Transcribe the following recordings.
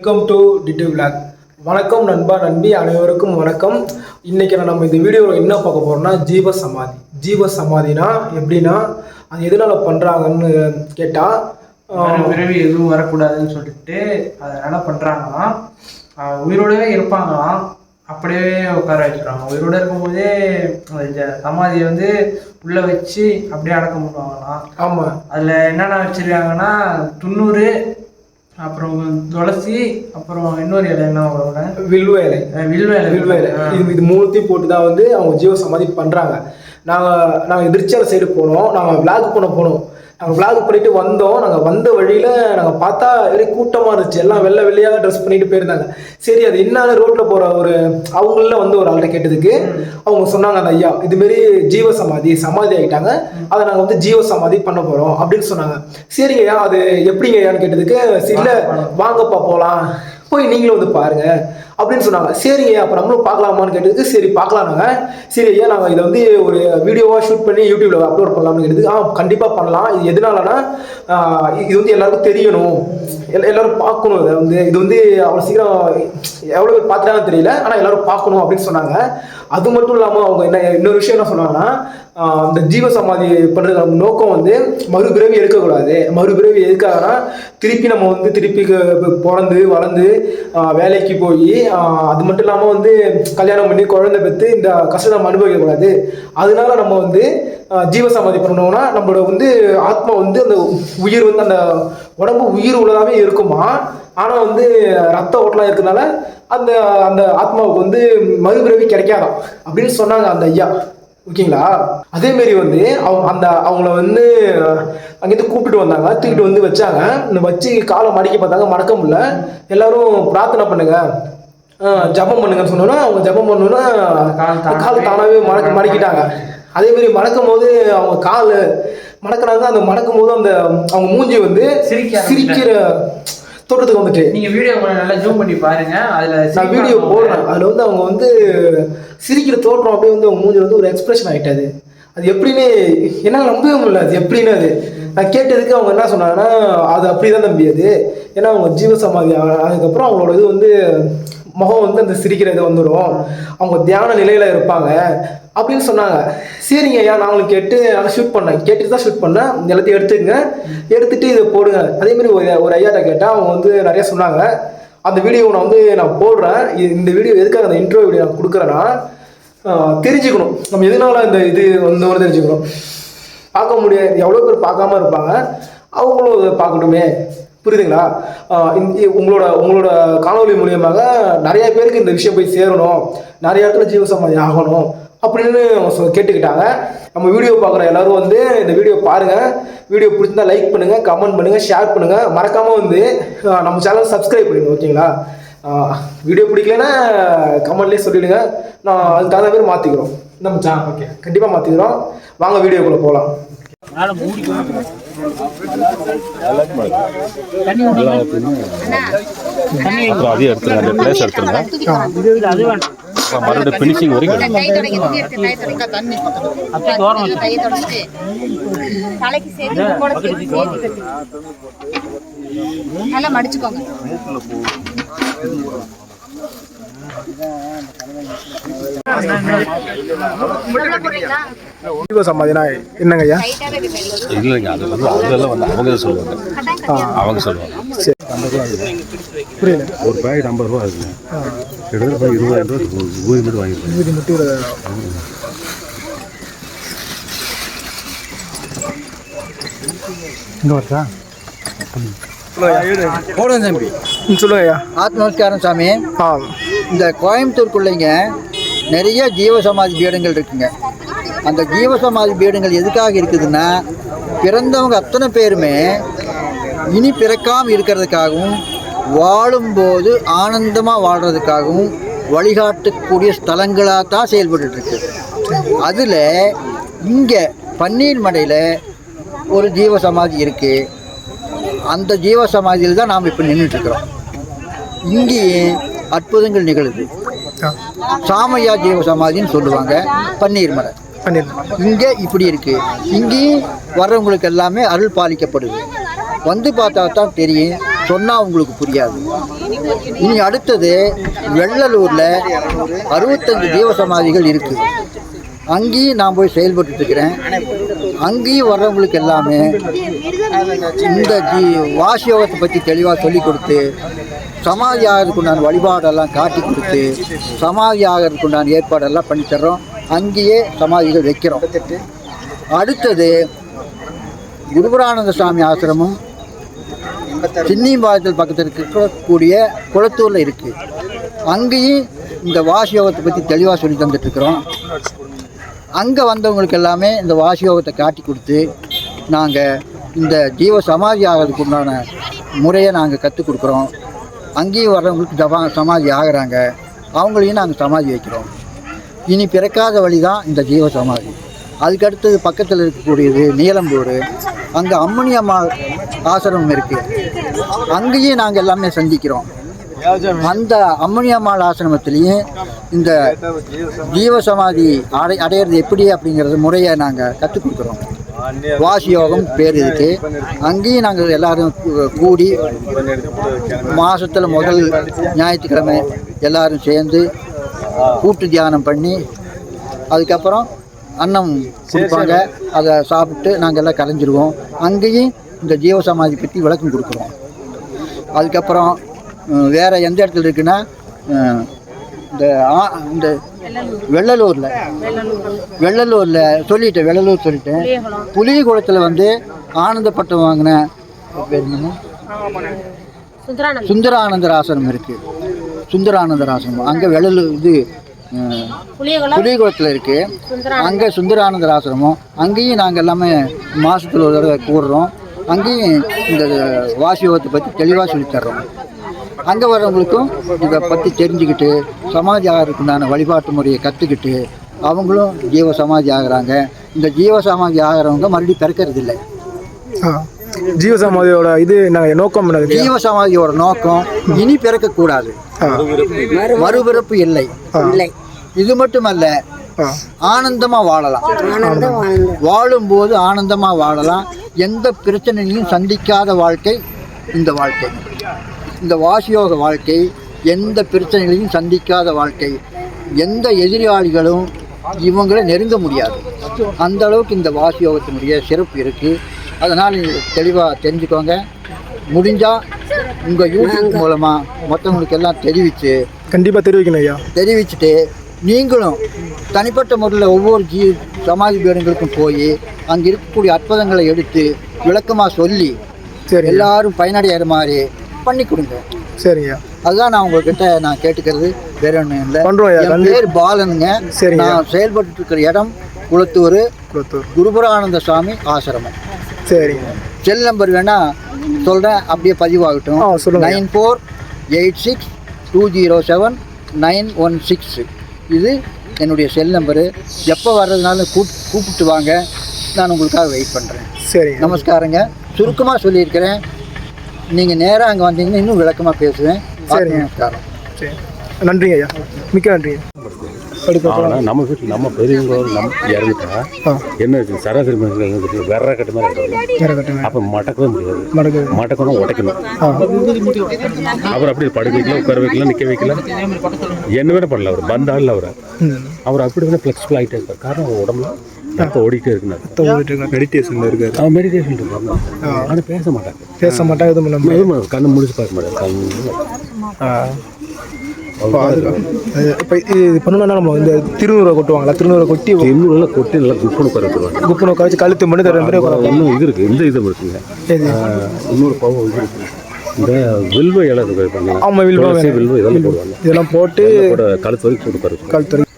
Welcome to டிடிவ் vlog. வணக்கம் நண்பா நண்பி அனைவருக்கும் வணக்கம். இன்னைக்கு நம்ம இந்த வீடியோவில் என்ன பார்க்க போகிறோம்னா ஜீவசமாதினா எப்படின்னா அது எதனால பண்ணுறாங்கன்னு கேட்டால் பிறவி எதுவும் வரக்கூடாதுன்னு சொல்லிட்டு அதனால பண்ணுறாங்களாம். உயிரோடவே இருப்பாங்களாம், அப்படியே உட்கார வச்சுருவாங்க. உயிரோடு இருக்கும்போதே அந்த சமாதியை வந்து உள்ளே வச்சு அப்படியே அடக்கம் பண்ணுவாங்களாம். ஆமாம், அதில் என்னென்ன வச்சுருக்காங்கன்னா துண்ணூறு, அப்புறம் துளசி, அப்புறம் இன்னொரு இலை என்ன வரும், வில்வ இலை. இது மூணுத்தையும் போட்டு தான் வந்து அவங்க ஜீவசமாதி பண்ணுறாங்க. நாங்கள் எதிர்ச்சியால சைடு போனோம், நாங்கள் விளாக் போனோம். நாங்கள் விளாக் பண்ணிட்டு வந்தோம். நாங்கள் வந்த வழியில் நாங்கள் பார்த்தா ஒரே கூட்டமாக இருந்துச்சு. எல்லாம் வெள்ளையாக ட்ரெஸ் பண்ணிட்டு போயிருந்தாங்க. சரி, அது என்ன ரோட்டில் போகிற ஒரு அவங்கள வந்து ஒரு ஆள்கிட்ட கேட்டதுக்கு அவங்க சொன்னாங்க, அந்த ஐயா இதுமாரி சமாதி ஆகிட்டாங்க, அதை நாங்கள் வந்து ஜீவசமாதி பண்ண போகிறோம் அப்படின்னு சொன்னாங்க. சரிங்கய்யா, அது எப்படிங்க ஐயான்னு கேட்டதுக்கு, சரி வாங்கப்பா போகலாம், போய் நீங்களும் வந்து பாருங்க அப்படின்னு சொன்னாங்க. சரிங்க, அப்போ நம்மளும் பார்க்கலாமான்னு கேட்டதுக்கு, சரி பார்க்கலாம். நாங்கள் சரி ஐயா, நாங்கள் இதை வந்து ஒரு வீடியோவாக ஷூட் பண்ணி யூடியூப்ல அப்லோட் பண்ணலாம்னு கேட்டதுக்கு, கண்டிப்பாக பண்ணலாம். இது எதனாலனா இது வந்து எல்லாருக்கும் தெரியணும், எல்லாரும் பார்க்கணும். இதை வந்து இது வந்து அவ்வளோ சீக்கிரம் எவ்வளோ பேர் பார்த்துட்டாங்கன்னு தெரியல, ஆனால் எல்லாரும் பார்க்கணும் அப்படின்னு சொன்னாங்க. அது மட்டும் இல்லாமல் அவங்க இன்னொரு விஷயம் என்ன சொன்னாங்கன்னா, இந்த ஜீவசமாதி பண்ணுறது நோக்கம் வந்து மறுபிறவி எடுக்கக்கூடாது. மறுபிறவி எதுக்காகனா திருப்பி நம்ம வந்து திருப்பி பிறந்து வளர்ந்து வேலைக்கு போய் அது மட்டும் இல்லாமல் வந்து கல்யாணம் பண்ணி குழந்தை பெற்று இந்த கஷ்டம் நம்ம அனுபவிக்கக்கூடாது. அதனால நம்ம வந்து ஜீவசமாதி பண்ணணும்னா நம்மளோட வந்து ஆத்மா வந்து அந்த உயிர் வந்து அந்த உடம்பு உயிர் உள்ளதாகவே இருக்குமா, ஆனால் வந்து ரத்த ஓட்டலாம் இருக்கிறதுனால அந்த அந்த ஆத்மாவுக்கு வந்து மறுபிறவி கிடைக்காதான் அப்படின்னு சொன்னாங்க அந்த ஐயா. ஓகேங்களா? அதேமாரி வந்து அவங்கள வந்து அங்கேருந்து கூப்பிட்டு வந்தாங்க, தூக்கிட்டு வந்து வச்சாங்க. வச்சு காலை மடிக்க பார்த்தாங்க, மடக்க முடியல. எல்லாரும் பிரார்த்தனை பண்ணுங்க, ஜபம் பண்ணுங்கன்னு சொன்னோன்னா அவங்க ஜபம் பண்ணோன்னா கால் தானாகவே மடக்கிட்டாங்க. அதேமாரி மடக்கும் போது அவங்க கால் மடக்கிறாங்க. அந்த மடக்கும் போது அந்த அவங்க மூஞ்சி வந்து சிரிக்கிற தோட்டத்துக்கு வந்துட்டு, நீங்க வீடியோ நல்லா ஜூம் பண்ணி பாருங்க, அதுல நான் வீடியோ போடுறேன். அதுல வந்து அவங்க வந்து சிரிக்கிற தோற்றம் அப்படியே வந்து அவங்க மூஞ்சி வந்து ஒரு எக்ஸ்பிரஷன் ஆகிட்டாது. அது எப்படின்னு என்னால் நம்பவே முடியல. அது எப்படின்னு அது நான் கேட்டதுக்கு அவங்க என்ன சொன்னாங்கன்னா, அது அப்படிதான் தம்பி அது, ஏன்னா அவங்க ஜீவசமாதி அதுக்கப்புறம் அவங்களோட இது வந்து முகம் வந்து அந்த சிரிக்கிற இது வந்துடும், அவங்க தியான நிலையில இருப்பாங்க அப்படின்னு சொன்னாங்க. சரிங்க ஐயா, நாங்களும் கேட்டு நான் கேட்டுட்டு தான் ஷூட் பண்ணேன். எல்லாத்தையும் எடுத்துட்டு இதை போடுங்க. அதேமாதிரி ஒரு ஐயாட்ட கேட்டால் அவங்க வந்து நிறைய சொன்னாங்க. அந்த வீடியோ நான் போடுறேன். இந்த வீடியோ எதுக்காக அந்த இன்ட்ரோ வீடியோ நான் கொடுக்குறேன்னா, தெரிஞ்சுக்கணும் நம்ம எதனால இந்த இது வந்து தெரிஞ்சுக்கணும். பார்க்க முடியாது, எவ்வளோ பேர் பார்க்காம இருப்பாங்க, அவங்களும் அதை பார்க்கணுமே, புரியுதுங்களா? உங்களோட காணொலி மூலியமாக நிறைய பேருக்கு இந்த விஷயம் போய் சேரணும், நிறைய இடத்துல ஜீவசமாதி ஆகணும் அப்படின்னு கேட்டுக்கிட்டாங்க. நம்ம வீடியோ பார்க்குற எல்லாரும் வந்து இந்த வீடியோ பாருங்கள். வீடியோ பிடிச்சிருந்தா லைக் பண்ணுங்கள், கமெண்ட் பண்ணுங்கள், ஷேர் பண்ணுங்கள். மறக்காமல் வந்து நம்ம சேனல் சப்ஸ்கிரைப் பண்ணுங்க. ஓகேங்களா? வீடியோ பிடிக்கலன்னா கமெண்ட்லேயே சொல்லிவிடுங்க, நான் அதுக்கு தகுந்த மாதிரி மாற்றிக்கிறோம் நம்ம சேனல். ஓகே, கண்டிப்பாக மாற்றிக்கிறோம். வாங்க வீடியோக்குள்ளே போகலாம். மறுபடியும் ஃபினிஷிங் வரைக்கும் நல்லா மடிச்சுக்கோங்க. ஜீவசமாதினா என்னங்க ஐயா? இல்லைங்க, அது வந்து அதெல்லாம் வந்து அவங்க சொல்லுவாங்க. சரி, புரியல. ஒரு பாக்கெட் 50 ரூபா இருக்குங்க, கிட்டத்தட்ட 20,000 ரூபா ஊதி மட்டும் வாங்கிருக்கேன். ஊதி மட்டும் இங்கே வருதா? தம்பி சொல்லுங்க ஐயா. நமஸ்காரம் சாமி. இந்த கோயம்புத்தூருக்குள்ளைங்க நிறைய ஜீவசமாதி பீடங்கள் இருக்குங்க. அந்த ஜீவசமாதி பீடங்கள் எதுக்காக இருக்குதுன்னா, பிறந்தவங்க அத்தனை பேருமே இனி பிறக்காமல் இருக்கிறதுக்காகவும் வாழும்போது ஆனந்தமாக வாழ்கிறதுக்காகவும் வழிகாட்டக்கூடிய ஸ்தலங்களாக தான் செயல்பட்டுருக்கு. அதில் இங்கே பன்னீர் மடையில் ஒரு ஜீவசமாதி இருக்குது. அந்த ஜீவசமாதியில் தான் நாம் இப்போ நின்றுட்டுருக்குறோம். இங்கேயே அற்புதங்கள் நிகழுது. சாமையா ஜீவசமாதின்னு சொல்லுவாங்க, பன்னீர் மடை. இங்கே இப்படி இருக்குது. இங்கேயும் வர்றவங்களுக்கு எல்லாமே அருள் பாலிக்கப்படுது. வந்து பார்த்தா தான் தெரியும் சொன்னால் உங்களுக்கு புரியாது. இனி அடுத்தது வெள்ளலூரில் 65 ஜீவசமாதிகள் இருக்குது. அங்கேயும் நான் போய் செயல்பட்டு இருக்கிறேன். அங்கேயும் வர்றவங்களுக்கு எல்லாமே இந்த வாசி யோகத்தை பற்றி தெளிவாக சொல்லி கொடுத்து, சமாதி ஆகிறதுக்குண்டான வழிபாடெல்லாம் காட்டி கொடுத்து, சமாதி ஆகிறதுக்குண்டான ஏற்பாடெல்லாம் பண்ணி தர்றோம். அங்கேயே சமாதிகள் வைக்கிறோம். அடுத்தது குருபரானந்த சுவாமி ஆசிரமம் சின்னிம்பாளையத்தில் பக்கத்தில் இருக்கக்கூடிய குளத்தூரில் இருக்குது. அங்கேயும் இந்த வாசி யோகத்தை பற்றி தெளிவாக சொல்லி தந்துட்டுருக்குறோம். அங்கே வந்தவங்களுக்கு எல்லாமே இந்த வாசி யோகத்தை காட்டி கொடுத்து நாங்கள் இந்த ஜீவ சமாதி ஆகிறதுக்கு உண்டான முறையை நாங்கள் கற்றுக் கொடுக்குறோம். அங்கேயும் வர்றவங்களுக்கு சமாதி ஆகிறாங்க, அவங்களையும் நாங்கள் சமாதி வைக்கிறோம். இனி பிறக்காத வழி தான் இந்த ஜீவ சமாதி. அதுக்கடுத்தது பக்கத்தில் இருக்கக்கூடியது நீலம்பூர். அங்கே அம்மணி அம்மா ஆசிரமம் இருக்குது. அங்கேயும் நாங்கள் எல்லாமே சந்திக்கிறோம். அந்த அம்மணி அம்மாள் ஆசிரமத்திலையும் இந்த ஜீவசமாதி அடையிறது எப்படி அப்படிங்கிறது முறையை நாங்கள் கற்றுக் கொடுக்குறோம். வாசி யோகம் பேர் இதுக்கு. அங்கேயும் நாங்கள் எல்லோரும் கூடி மாதத்தில் முதல் ஞாயிற்றுக்கிழமை எல்லோரும் சேர்ந்து கூட்டு தியானம் பண்ணி அதுக்கப்புறம் அன்னம் கொடுப்பாங்க. அதை சாப்பிட்டு நாங்கள் எல்லாம் கலைஞ்சிருவோம். அங்கேயும் இந்த ஜீவசமாதி பற்றி விளக்கம் கொடுக்குறோம். அதுக்கப்புறம் வேறு எந்த இடத்துல இருக்குன்னா இந்த வெள்ளலூரில் சொல்லிட்டேன். புலிகுளத்தில் வந்து ஆனந்த பட்டம் வாங்கின பேர் என்னமோ சுந்தரானந்தர் ஆசிரமம் இருக்குது. சுந்தரானந்தர் ஆசிரமம் அங்கே புலிகுளத்தில் இருக்குது. அங்கே சுந்தரானந்தர் ஆசிரமம். அங்கேயும் நாங்கள் எல்லாமே மாதத்தில் ஒரு தடவை கூடுறோம். அங்கேயும் இந்த வாசி யோகத்தை பற்றி தெளிவாக சொல்லித்தர்றோம். அங்கே வர்றவங்களுக்கும் இதை பற்றி தெரிஞ்சுக்கிட்டு சமாதி ஆகிறதுக்குண்டான வழிபாட்டு முறையை கற்றுக்கிட்டு அவங்களும் ஜீவ சமாதி ஆகிறாங்க. இந்த ஜீவ சமாதி ஆகிறவங்க மறுபடியும் பிறக்கிறது இல்லை. ஜீவசமாதியோட இது நோக்கம், ஜீவசமாதியோட நோக்கம் இனி பிறக்கக்கூடாது, மறுபிறப்பு இல்லை. இது மட்டுமல்ல, ஆனந்தமா வாழலாம். வாழும்போது ஆனந்தமா வாழலாம். எந்த பிரச்சனையும் சந்திக்காத வாழ்க்கை இந்த வாழ்க்கை. இந்த வாசியோக வாழ்க்கை எந்த பிரச்சனைகளையும் சந்திக்காத வாழ்க்கை. எந்த எதிராளிகளும் இவங்களை நெருங்க முடியாது. அந்த அளவுக்கு இந்த வாசியோகத்தினுடைய சிறப்பு இருக்குது. அதனால் தெளிவாக தெரிஞ்சுக்கோங்க. முடிஞ்சால் உங்கள் யூடியூப் மூலமாக மற்றவங்களுக்கு எல்லாம் கண்டிப்பாக தெரிவிக்கணும் ஐயா. தெரிவிச்சுட்டு நீங்களும் தனிப்பட்ட முறையில் ஒவ்வொரு சமாதி பீடங்களுக்கும் போய் அங்கே இருக்கக்கூடிய அற்புதங்களை எடுத்து விளக்கமாக சொல்லி எல்லாரும் பயனடைகிற மாதிரி பண்ணி கொடுங்க. சரிங்க. அதுதான் நான் உங்கள்கிட்ட நான் கேட்டுக்கிறது. வேற ஒன்றும் இல்லை. என் பேர் பாலனுங்க. நான் செயல்பட்டு இருக்கிற இடம் குளத்தூர் குருபரானந்த சுவாமி ஆசிரமம். சரிங்க. செல் நம்பர் வேணா சொல்கிறேன், அப்படியே பதிவாகட்டும். 9486207916. இது என்னுடைய செல் நம்பரு. எப்போ வர்றதுனாலும் கூப்பிட்டு வாங்க, நான் உங்களுக்காக வெயிட் பண்ணுறேன். சரி, நமஸ்காரங்க. சுருக்கமாக சொல்லியிருக்கிறேன். நீங்கள் நேராக அங்கே வந்தீங்கன்னா இன்னும் விளக்கமாக பேசுவேன். சரி, நமஸ்காரம். சரி, நன்றிங்க ஐயா, மிக்க நன்றிங்க. ஆனால் நம்ம வீட்டில் நம்ம பெரியவங்க இறந்துட்டா என்ன இருக்குது, சராசரி மனுஷங்க வேற கட்டு மாதிரி அப்போ மடக்கவே முடியாது. மடக்கணும், உடைக்கணும். அவர் அப்படி படுக்க வைக்கல, உட்கார வைக்கல, நிற்க வைக்கல, என்ன வேணா பண்ணல. அவர் பந்தாள். அவர் அப்படி வேணா ஃப்ளெக்சிபிள் ஆகிட்டே இருக்கார். காரணம் அவர் உடம்புல ரத்தம் ஓடிட்டே இருக்குனாரு. மெடிடேஷன் இருக்காரு. ஆனால் பேச மாட்டாங்க. கண்ணு முடிச்சு பார்க்க மாட்டாங்க. இப்போ இது பண்ணணும்னா நம்ம இந்த திருநூறை கொட்டுவாங்களா? திருநூறை கொட்டி திருநூறுல கொட்டி நல்லா குப்பனை உட்கார வச்சுருவாங்க. குப்பனை உட்கார வச்சு கழுத்து மட்டும் தர மாதிரி இன்னும் இது இருக்குது. இந்த இது இருக்குங்க, இன்னொரு பவம் இது இருக்குது. இந்த வில்வ இலை பண்ணுவாங்க. ஆமாம், வில்வ இதெல்லாம் போடுவாங்க. இதெல்லாம் போட்டு கழுத்து வரைக்கும் போட்டு உட்கார கழுத்து வரைக்கும்.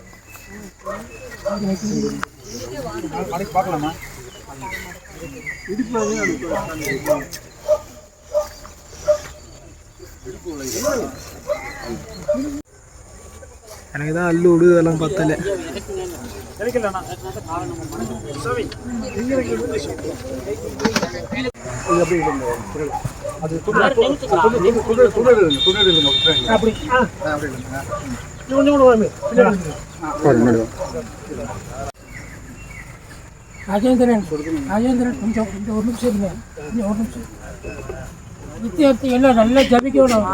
எனக்கு தான் அல்லு விடு இதெல்லாம் பார்த்தாலே. ராஜேந்திரன் கொஞ்சம் ஒரு நிமிஷம் இருங்க. ஒரு நிமிஷம் வித்தியார்த்தி எல்லாம் நல்லா ஜபிக்கணும்.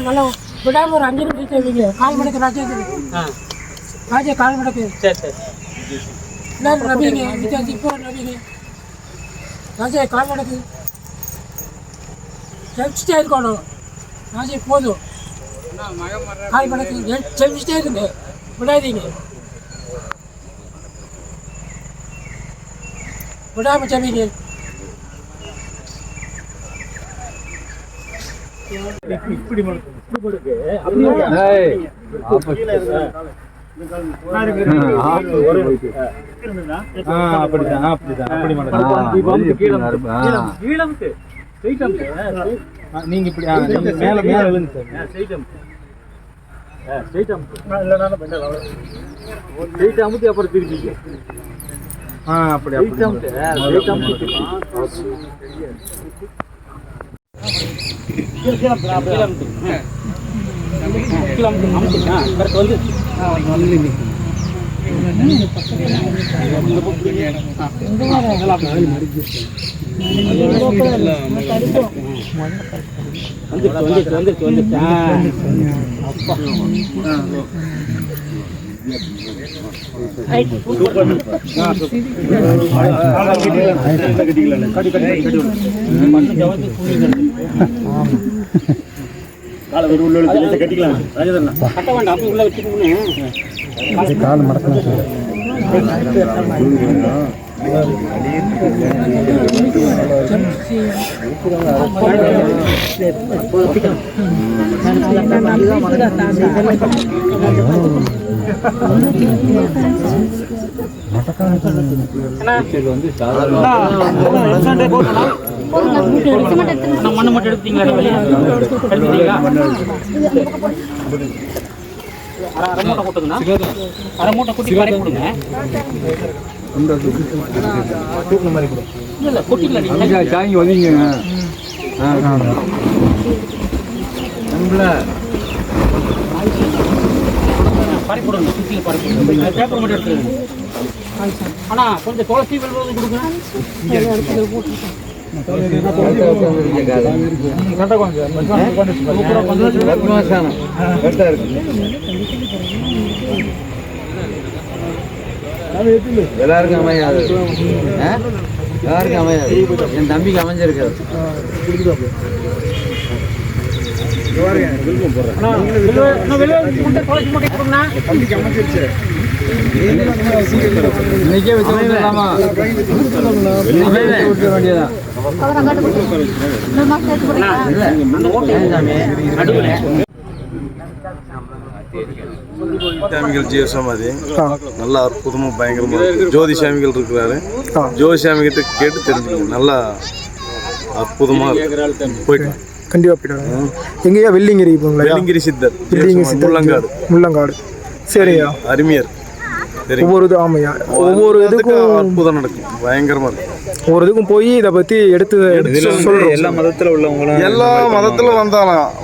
நல்லா விடாம ஒரு 5 நிமிஷம் தேவைங்க. கால் மடக்கு ராஜா கால் மடக்கு எல்லாரும் நபிங்க வித்தியார்த்தி இப்போ நபிங்க ராஜா கால் மடக்கு ஜபிச்சுட்டே இருக்கணும். ராஜா போதும் கால் மடக்கு ஜபிச்சுட்டே இருங்க, விடாதீங்க, விடாம ஜபிங்க. நீங்க இப்படி மேல மேல விழுந்து அமுத்தி அப்புறம் திருப்பிங்க. அப்படி கால் மடக்க மண்ணு மட்டும் எடுத்தீங்களா? அரை மூட்டை கூட்டுங்கண்ணா, அரை மூட்டை கூட்டி பறக்க கொடுங்க. இல்லை கூட்டிக்கலாம் சாங்கி வந்தீங்க. பறக்க கொடுங்க, சுற்றியில் பறக்க கொடுங்க. பேப்பர் மட்டும் எடுத்துருங்க. ஆனால் கொஞ்சம் துளசி வெல்வது கொடுங்க. எல்லாருக்கும் அமையாது, யாருக்கும் அமையாது. என் தம்பிக்கு அமைஞ்சிருக்காது. இன்னைக்கே வச்சு வேண்டியதான். சாமிகள் ஜீவசமாதி நல்லா அற்புதமா பயங்கரமா ஜோதி சாமிகள் இருக்கிறாரு. ஜோதி சாமி கிட்ட கேட்டு தெரிஞ்சுக்கணும். நல்லா அற்புதமா போயிட்டு கண்டிப்பா போயிட்டு எங்கேயா வெள்ளிங்கிரி போங்களா? வெள்ளிங்கிரி சித்தர், முள்ளங்காடு. முள்ளங்காடு சரியா, அருமையா ஒவ்வொரு இது. ஆமையா, ஒவ்வொரு இதுக்கும் அற்புதம் நடக்கும், பயங்கரமா இருக்கும். ஒவ்வொரு இதுக்கும் போய் இதை பத்தி எடுத்து சொல்றோம். எல்லா மதத்துல உள்ளவங்களும் எல்லா மதத்துல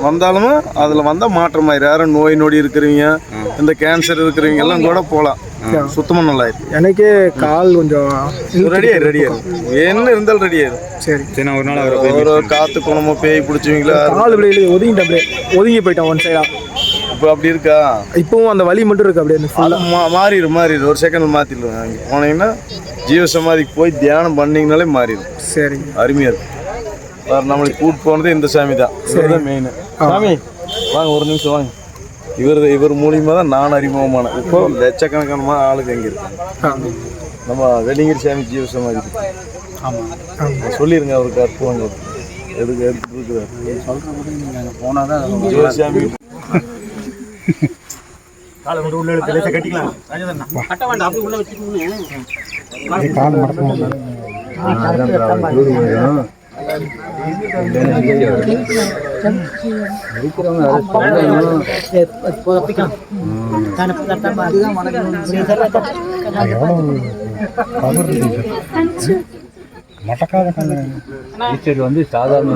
வந்தாலும் அதுல வந்தா மாற்றம் ஆயிரும். யாரும் நோய் நொடி இருக்கிறவங்க, இந்த கேன்சர் இருக்கிறவங்க எல்லாம் கூட போகலாம். சுத்தமா நல்லா இருக்கும். எனக்கே கால் கொஞ்சம் ரெடி ஆயிரும். என்ன இருந்தாலும் ரெடி ஆயிரும். சரி, ஒரு நாள் ஒரு காத்து குணமோ பேய் பிடிச்சவங்களா கால் இப்படி ஒதுங்கிட்டு அப்படியே ஒதுங்கி போயிட்டான் ஒன் சைடா. இப்போ அப்படி இருக்கா? இப்பவும் அந்த வலி மட்டும் இருக்கு. அப்படியே மாறிடும் ஒரு செகண்ட் மாத்திடுவேன். அங்கே போனீங்கன்னா ஜீவசமாதிக்கு போய் தியானம் பண்ணீங்கனாலே மாறிடும். சரி, அருமையா இருக்கும். நம்மளுக்கு கூட்டு போனது இந்த சாமி தான். சரிதான் மெயின் சாமி. வாங்க ஒரு நிமிஷம் வாங்க. இவர் மூலியமா தான் நான் அறிமுகமான. இப்போ லட்சக்கணக்கான ஆளுக்கு எங்க இருக்காங்க. நம்ம வெள்ளிங்கிரி சாமி ஜீவசமாதி சொல்லிருங்க. அவருக்கு அற்புதம் எதுக்கு எடுத்துட்டு இருக்கிறார் ஜீவசாமி. காலை மட்டும் உள்ள எடுத்து கட்டிக்கலாம். கட்ட வேண்டாம், அப்படி உள்ள வச்சுக்கோங்க. வந்து சாதாரண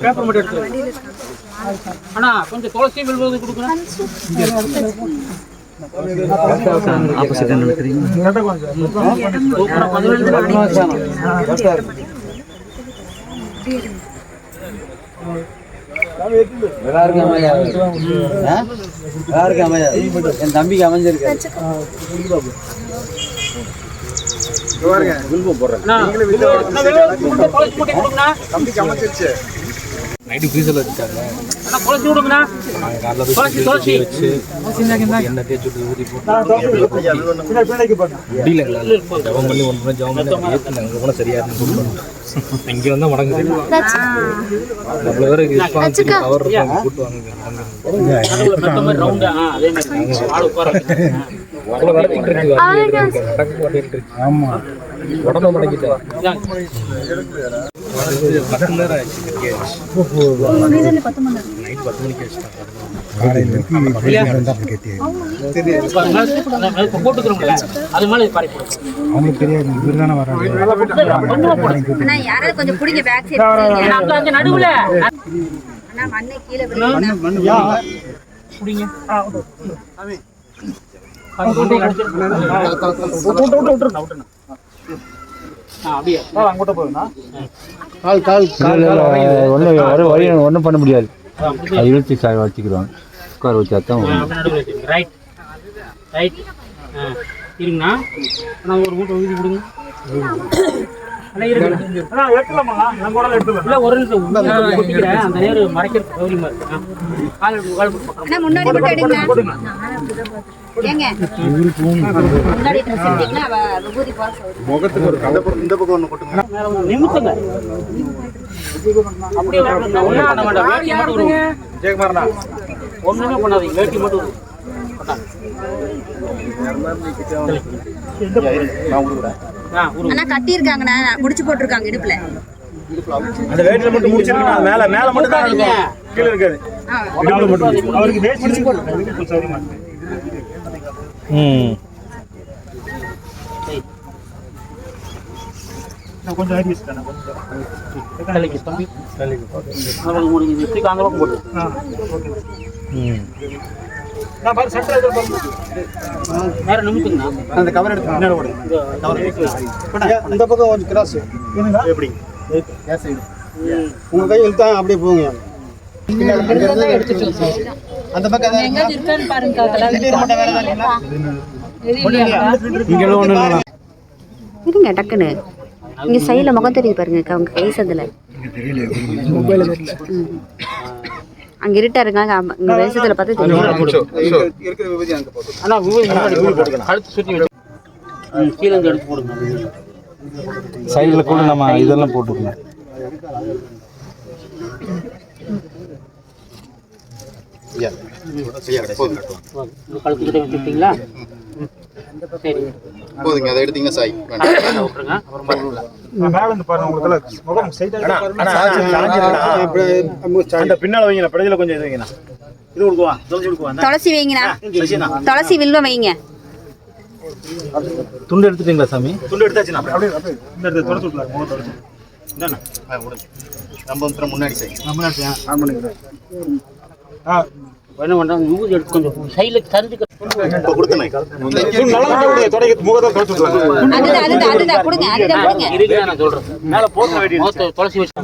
பேப்பர் மட்டும் எடுத்துருங்க. அண்ணா கொஞ்சம் துளசி வெல்வது கொடுக்குறேன். என் தம்பிக்கு அமைஞ்சிருக்கு. நைட்டு ஃப்ரீசரில் வச்சுட்டாங்க. எண்ணெய் தேய்ச்சி ஊற்றி போட்டு முடியல ஜபம் பண்ணி 1 மணி ஜபம் பண்ணி ஏற்றுனாங்க. அங்கே போனால் சரியா இருக்குன்னு இங்கே வந்தால் மடங்கு அவ்வளோ பேருக்கு அவர் கூட்டு வாங்க. அவ்வளோ நடக்கு. ஆமாம் உடம்பு மடக்கிட்டேன். 10 நேரம் ஆயிடுச்சு. நைட் 10 மணிக்கு வச்சுட்டாங்க. அவங்களுக்கு தெரியாது இவர் தானே வர்றாங்க. யாராவது கொஞ்சம் பிடிங்க பேக் மண்ணை கீழே ஒன்றும் பண்ண முடியாது. இழுத்து வச்சுக்கிறோம். உட்கார வச்சாத்தான் ரைட் ரைட் இருங்கண்ணா. நான் ஒரு மூட்டை ஊதி கொடுங்க. அந்த நேரம் மறைக்கிற சௌரியமா இருக்கு. முன்னாடி மட்டும் எடுங்க. ஏங்க முன்னாடி விபூதி போற முகத்துக்கு ஒரு இந்த பக்கம் ஒன்று போட்டுங்க. நிமித்துங்க. அப்படியே ஒன்றும் பண்ண மாட்டேன். வேட்டி மட்டும் வரும். ஜெயக்குமாரண்ணா ஒன்றுமே பண்ணாதீங்க. வேட்டி மட்டும் வரும். ஆனா கட்டி இருக்காங்கண்ணா, முடிச்சு போட்டிருக்காங்க இடுப்புல. அந்த வேட்டில மட்டும் முடிச்சிருக்கா. மேல மேல மட்டும் தான் இருக்கும், கீழ இருக்காது. இடுப்புல மட்டும் அவருக்கு வேட்டி முடிச்சு போட்டுருக்காங்க. கொஞ்சம் ஐடி ஸ்கேன் கொஞ்சம் தலைக்கு தம்பி நம்ம முடிஞ்சு இப்படி அந்த பக்கம் போடு. நான் பாரு சென்டர் எடுத்து பாருங்க. வேற நிமித்துங்க. அந்த கவர் எடுத்து முன்னாடி ஓடு. கவர் இந்த பக்கம் கொஞ்சம் கிராஸ். எப்படி கேஸ் சைடு உங்க கை இழுத்தா அப்படியே போங்க. அந்த பக்கம் எங்க இருக்கான்னு பாருங்க. இங்க ஒண்ணு இல்ல. இருங்க டக்குன்னு இங்க சைடுல முகம் தெரியுது பாருங்க. அவங்க கை சதுல அங்க இருட்டா இருக்காங்க. இங்க வெளிச்சத்துல பார்த்து தெரியும். இருக்கிற விபதி அங்க போடு. ஆனா விபதி போடுங்க. கழுத்து சுத்தி வெச்சு கீழ இருந்து எடுத்து போடுங்க. சைடுல கூட நம்ம இதெல்லாம் போட்டுக்கலாம். யா சரியா போடுங்க. கழுத்து கிட்ட வச்சிட்டீங்களா? சரி போடுங்க. அதை எடுத்தீங்க சாய் விட்டுருங்க. அப்புறம் பாருங்க. மேல இருந்து பாருங்க. உங்களுக்கு முகம் சைடா அந்த பின்னால வைங்க. படத்துல கொஞ்சம் இது வைங்கண்ணா. இது கொடுக்குவா. துளசி கொடுக்குவா. துளசி வைங்கண்ணா. துளசி வில்வம் வைங்க. துண்டு எடுத்துட்டீங்களா சாமி? துண்டு எடுத்தாச்சுண்ணா. அப்படியே இந்த இடத்துல துளசி விட்டுலாம். முகம் துளசி என்னண்ணா நம்ம வந்து முன்னாடி சை முன்னாடி ஆன் பண்ணிக்கிறேன். என்ன பண்றாங்க? விபூதி எடுத்து கொஞ்சம் சைடுல சரிஞ்சு கொடுத்தேன். முகத்தை துளசி விட்டுலாம். அதுதான் கொடுங்க. அதுதான் கொடுங்க. இருக்கு நான் சொல்றேன். மேல போட்ட வேண்டிய துளசி வச்சு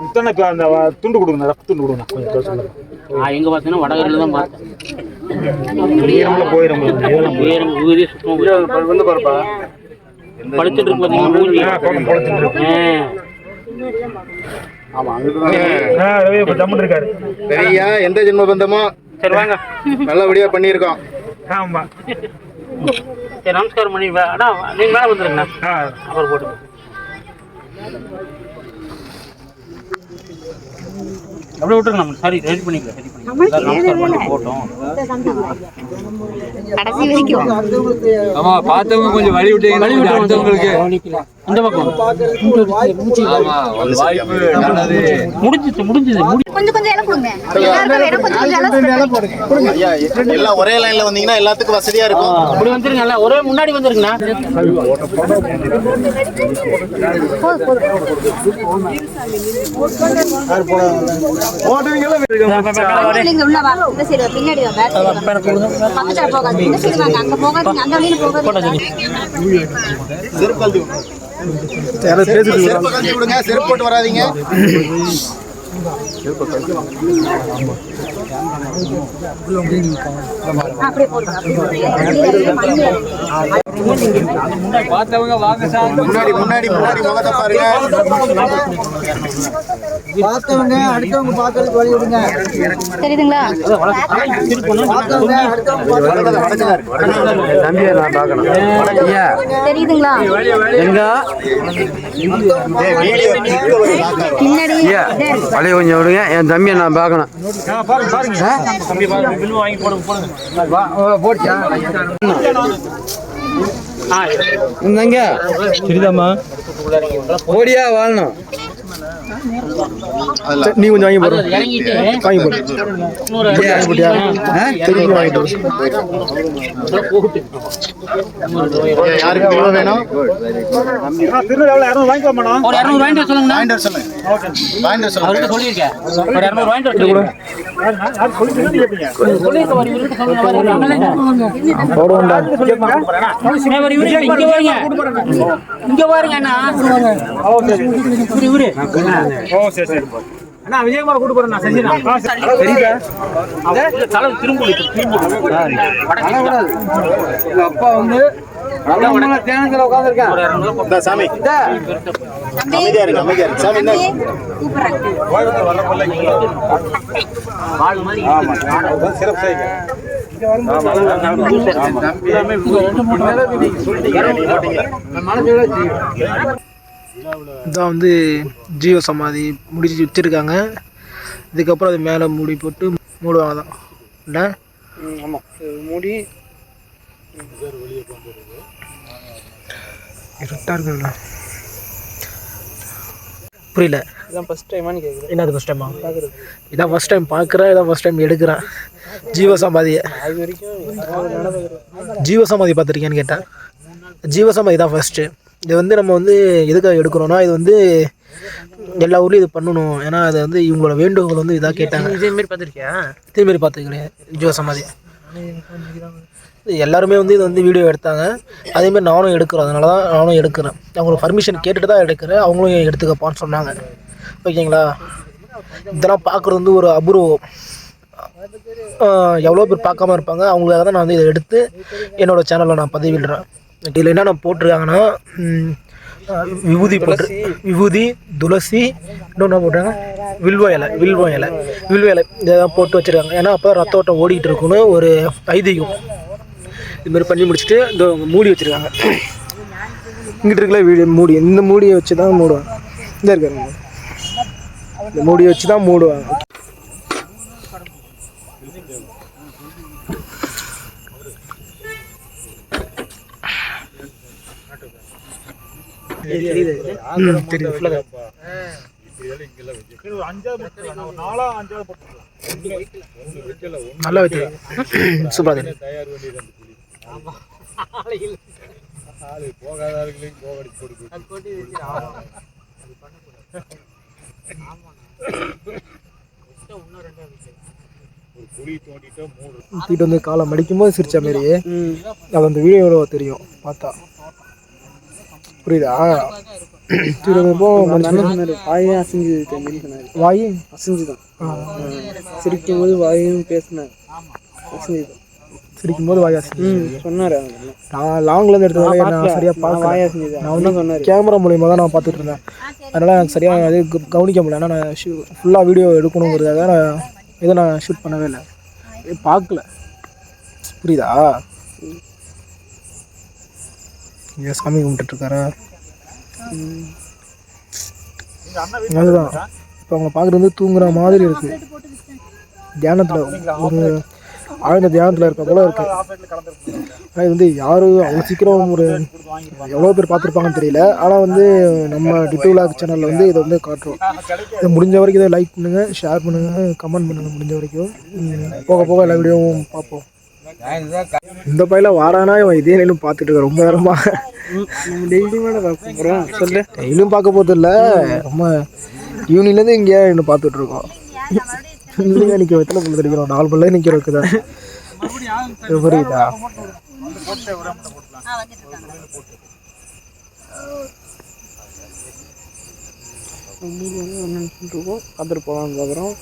இத்தனை அந்த துண்டு கொடுங்க. ரஃப் துண்டு கொடுங்க. கொஞ்சம் துளசி நான் எங்க பார்த்தேன்னா வடகரில தான் பார்த்தேன். போயிடும் விபூதி சுத்தம் வந்து பாருப்பா. பழுத்துட்டு இருக்கு பாத்தீங்கன்னா. ஆமா ஜம்முன்னு இருக்காரு. பெரியா எந்த ஜென்ம பந்தமோ சரி வாங்க நல்லபடியா பண்ணியிருக்கோம். ஆமா சரி நமஸ்காரம் பண்ணி அண்ணா நீங்க மேலே வந்துருங்கண்ணா. அப்புறம் போட்டு அப்படியே விட்டுருங்க. நம்ம சரி ரெடி பண்ணிக்கலாம். ரெடி பண்ணிக்கலாம். நமஸ்காரம் பண்ணி போட்டோம். கடைசி வரைக்கும் ஆமா பார்த்தவங்க கொஞ்சம் வழி விட்டீங்கன்னா அடுத்தவங்களுக்கு இந்த பக்கம் முடிஞ்சது கொஞ்சம் கொஞ்சம் இலை கொடுங்க. எல்லாருக்கும் வேணும், கொஞ்சம் கொஞ்சம் இலை எல்லாம் ஒரே லைன்ல வந்தீங்கன்னா எல்லாத்துக்கும் வசதியா இருக்கும். இப்படி வந்துருங்கல்ல, ஒரே முன்னாடி வந்துருங்கண்ணா. நீங்க உள்ள வா. இந்த சைடு பின்னாடி வா. பேக் சைடு வா. பக்கத்துல போகாதீங்க. இந்த சைடு வாங்க. அங்க போகாதீங்க. அந்த வழியில போகாதீங்க. செருப்பு கழட்டி விடுங்க. செருப்பு போட்டு வராதீங்க. அப்படியே போடுங்க. முன்னாடி முகத்தை பாருங்க. பார்த்தவங்க அடுத்தவங்க பார்க்கறதுக்கு வழி விடுங்க. தெரியுதுங்களா? பார்த்தவங்க அடுத்தவங்க தம்பியை நான் பார்க்கணும். ஐயா தெரியுதுங்களா? பின்னாடி வழியை கொஞ்சம் விடுங்க. என் தம்பியை நான் பார்க்கணும். இந்தங்க சரிதாம்மா. ஓடியா வாழணும். நீ கொஞ்சம் வாங்கி போடு. இறங்கிட்டு வாங்கி போடு. திருப்பி வாங்கிட்டு யாருக்கு எவ்வளவு வேணும்? ஒரு 200 வாங்கிட்டு சொல்லுங்கண்ணா. வாங்கிட்டு சொல்லுங்க. வாங்கிட்டு சொல்லுங்க. அவர்கிட்ட சொல்லியிருக்கேன். ஒரு 200 வாங்கிட்டு சொல்லுங்க. இங்க பாருங்க அண்ணா. இவரு அண்ணா விஜயகுமார் கூட்டு போறேன் நான் செஞ்சேன். திரும்ப அப்பா வந்து தேனத்துல உட்காந்துருக்கேன். சாமி அமைதியா இருக்கு. அமைதியா இருக்கு. சாமி என்ன இதான் வந்து ஜீவ சமாதி முடிச்சு வச்சிருக்காங்க. இதுக்கப்புறம் அது மேலே மூடி போட்டு மூடுவாங்க தான் இல்லை? ஆமாம், மூடி இருட்டாக இருக்குல்ல. புரியல. இதான் ஃபர்ஸ்ட் டைமான்னு கேட்குறேன். என்னது ஃபர்ஸ்ட் டைமா? இதான் ஃபர்ஸ்ட் டைம் பார்க்குறேன். இதான் ஃபர்ஸ்ட் டைம் எடுக்கிறேன் ஜீவசமாதியை. அது வரைக்கும் ஜீவசமாதி பார்த்துருக்கேன்னு கேட்டேன். ஜீவசமாதி தான் ஃபர்ஸ்ட்டு. இது வந்து நம்ம வந்து எதுக்காக எடுக்கிறோன்னா, இது வந்து எல்லா ஊர்லேயும் இது பண்ணணும். ஏன்னா அது வந்து இவங்களோட வேண்டுகோள் வந்து இதாக கேட்டாங்க. இதேமாரி பார்த்துருக்கியா? இதேமாரி பார்த்துக்க கிடையாது. ஜீவசமாதி எல்லாருமே வந்து இது வந்து வீடியோ எடுத்தாங்க. அதேமாதிரி நானும் எடுக்கிறேன். அதனால தான் நானும் எடுக்கிறேன். அவங்களுக்கு பர்மிஷன் கேட்டுட்டு தான் எடுக்கிறேன். அவங்களும் எடுத்துக்கப்பான்னு சொன்னாங்க. ஓகேங்களா? இதெல்லாம் பார்க்குறது வந்து ஒரு அபூர்வம். எவ்வளோ பேர் பார்க்காம இருப்பாங்க. அவங்களுக்காக தான் நான் வந்து இதை எடுத்து என்னோடய சேனலில் நான் பதிவிடுறேன். இதில் என்னென்ன போட்டிருக்காங்கன்னா, விபூதி, துளசி, இன்னொன்று போட்டாங்க வில்வ இலை இதெல்லாம் போட்டு வச்சுருக்காங்க. ஏன்னா அப்போ ரத்த ஓட்டம் ஓடிக்கிட்டு இருக்குன்னு ஒரு ஐதீகம். இதுமாரி பண்ணி முடிச்சுட்டு இந்த மூடி வச்சுருக்காங்க. இங்கிட்டு இருக்கல வீடு மூடி. இந்த மூடியை வச்சு தான் மூடுவாங்க. இந்த இருக்காங்க, இந்த மூடியை வச்சு தான் மூடுவாங்க. நல்லா வச்சு சூப்பரா தெரியும். தூக்கிட்டு வந்து காலை மடிக்கும் போது சிரிச்ச மாதிரியே அது அந்த வீடியோவில் தெரியும் பார்த்தா. புரியுதா? வாயே அசைஞ்சு வாய் அசைஞ்சுதான் சிரிக்கும் போது வாயும் பேசினேன். சிரிக்கும் போது வாய் அசைஞ்சு சொன்னாரு. நான் லாங்லேருந்து எடுத்ததால நான் சரியாக பார்க்க. நான் வந்து கேமரா மூலியமாக தான் நான் பார்த்துட்டு இருந்தேன். அதனால் எனக்கு சரியாக அது கவனிக்க முடியல. ஆனால் நான் ஃபுல்லாக வீடியோ எடுக்கணுங்கிறதுக்காக நான் எதுவும் நான் ஷூட் பண்ணவே இல்லை. பார்க்கல. புரியுதா? இங்கே சாமி கும்பிட்டுருக்காரா? அதுதான் இப்போ அவங்க பார்க்குறது வந்து தூங்குற மாதிரி இருக்குது. தியானத்தில் ஒரு ஆழ்ந்த தியானத்தில் இருக்க போல இருக்கு. ஆனால் இது வந்து யாரும் அவ்வளோ சீக்கிரம் ஒரு எவ்வளோ பேர் பார்த்துருப்பாங்கன்னு தெரியல. ஆனால் வந்து நம்ம டிட்டு விலாக் சேனலில் வந்து இதை வந்து காட்டுறோம். இதை முடிஞ்ச வரைக்கும் இதை லைக் பண்ணுங்கள், ஷேர் பண்ணுங்கள், கமெண்ட் பண்ணுங்கள். முடிஞ்ச வரைக்கும் போக போக எல்லா வீடியோவும் பார்ப்போம். இந்த பையில வாரானா இவன் இதே நிலையும் பார்த்துட்டு இருக்க ரொம்ப நேரமா. டெய்லியும் பார்க்க போகிறது இல்லை, ரொம்ப ஈவினிங்லேருந்து இங்கே இன்னும் பார்த்துட்டு இருக்கோம். இங்கே நிற்க எத்தனை பிள்ளை தெரிக்கிறோம், 4 பிள்ளை நிற்கிற இருக்குதா புரியுதா? பார்த்துட்டு போகலான்னு பார்க்குறோம்.